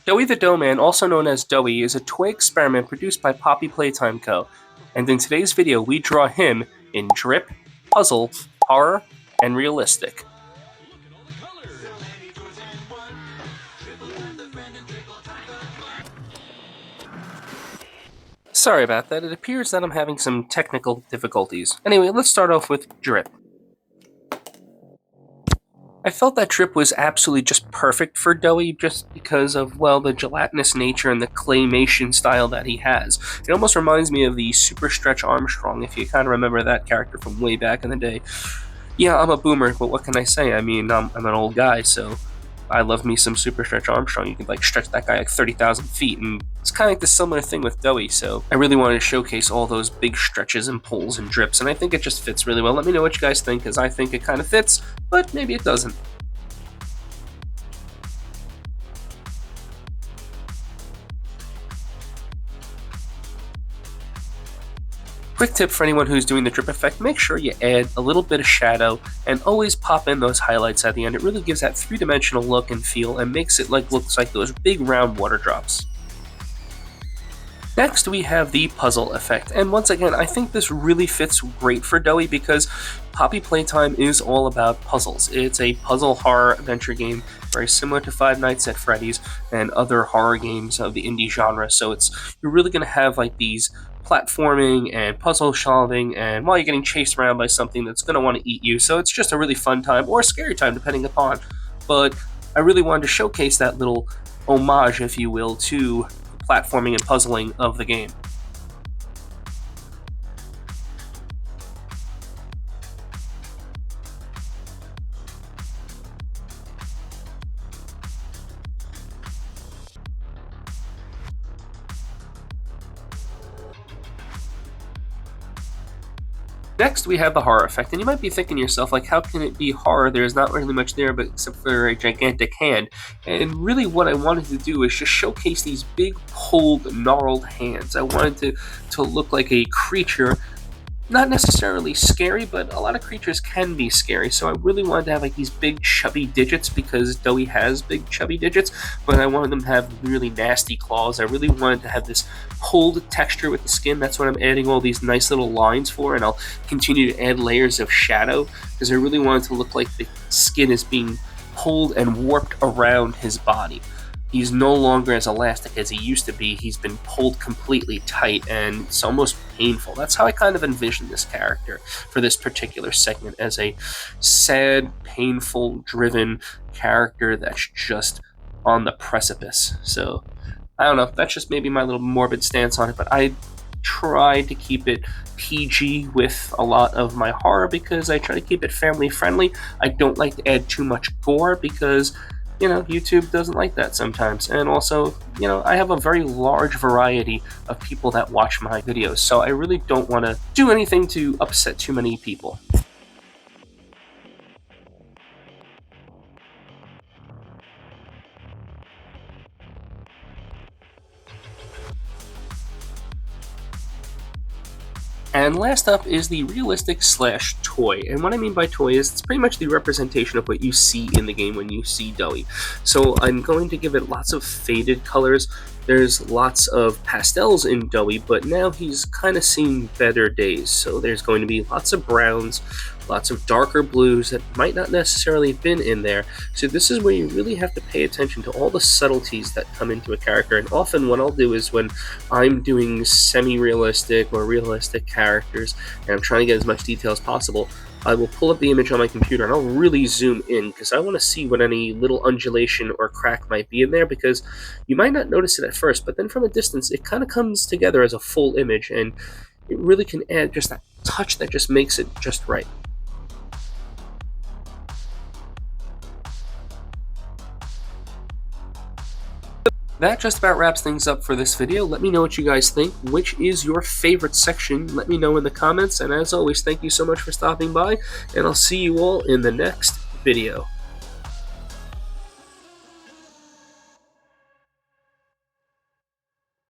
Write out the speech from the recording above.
Doey the Doughman, also known as Doey, is a toy experiment produced by Poppy Playtime Co. And in today's video, we draw him in drip, puzzle, horror, and realistic. Sorry about that, it appears that I'm having some technical difficulties. Anyway, let's start off with drip. I felt that drip was absolutely just perfect for Doey just because of, well, the gelatinous nature and the claymation style that he has. It almost reminds me of the Super Stretch Armstrong, if you kind of remember that character from way back in the day. Yeah, I'm a boomer, but what can I say? I mean, I'm an old guy, so I love me some Super Stretch Armstrong. You can like stretch that guy like 30,000 feet, and it's kind of like the similar thing with Doey, so I really wanted to showcase all those big stretches and pulls and drips, and I think it just fits really well. Let me know what you guys think, because I think it kind of fits, but maybe it doesn't. Quick tip for anyone who's doing the drip effect, make sure you add a little bit of shadow and always pop in those highlights at the end. It really gives that three-dimensional look and feel and makes it looks like those big round water drops. Next, we have the puzzle effect, and once again, I think this really fits great for Doey because Poppy Playtime is all about puzzles. It's a puzzle horror adventure game, very similar to Five Nights at Freddy's and other horror games of the indie genre, so you're really going to have like these platforming and puzzle solving, and while you're getting chased around by something that's going to want to eat you, so it's just a really fun time, or a scary time depending upon, but I really wanted to showcase that little homage, if you will, to platforming and puzzling of the game. Next, we have the horror effect, and you might be thinking to yourself, like, how can it be horror? There's not really much there, but except for a gigantic hand. And really what I wanted to do is just showcase these big, pulled, gnarled hands. I wanted to look like a creature, not necessarily scary, but a lot of creatures can be scary, so I really wanted to have like these big chubby digits because Doey has big chubby digits, but I wanted them to have really nasty claws. I really wanted to have this pulled texture with the skin. That's what I'm adding all these nice little lines for, and I'll continue to add layers of shadow because I really wanted to look like the skin is being pulled and warped around his body. He's no longer as elastic as he used to be. He's been pulled completely tight, and it's almost painful. That's how I kind of envision this character for this particular segment, as a sad, painful, driven character that's just on the precipice. So, I don't know, that's just maybe my little morbid stance on it, but I try to keep it PG with a lot of my horror because I try to keep it family friendly. I don't like to add too much gore because, you know, YouTube doesn't like that sometimes. And also, you know, I have a very large variety of people that watch my videos, so I really don't want to do anything to upset too many people. And last up is the realistic slash toy. And what I mean by toy is it's pretty much the representation of what you see in the game when you see Doey. So I'm going to give it lots of faded colors. There's lots of pastels in Doey, but now he's kind of seen better days. So there's going to be lots of browns, lots of darker blues that might not necessarily have been in there. So this is where you really have to pay attention to all the subtleties that come into a character. And often what I'll do is when I'm doing semi-realistic or realistic characters and I'm trying to get as much detail as possible, I will pull up the image on my computer and I'll really zoom in because I want to see what any little undulation or crack might be in there, because you might not notice it at first, but then from a distance it kind of comes together as a full image, and it really can add just that touch that just makes it just right. That just about wraps things up for this video. Let me know what you guys think. Which is your favorite section? Let me know in the comments. And as always, thank you so much for stopping by. And I'll see you all in the next video.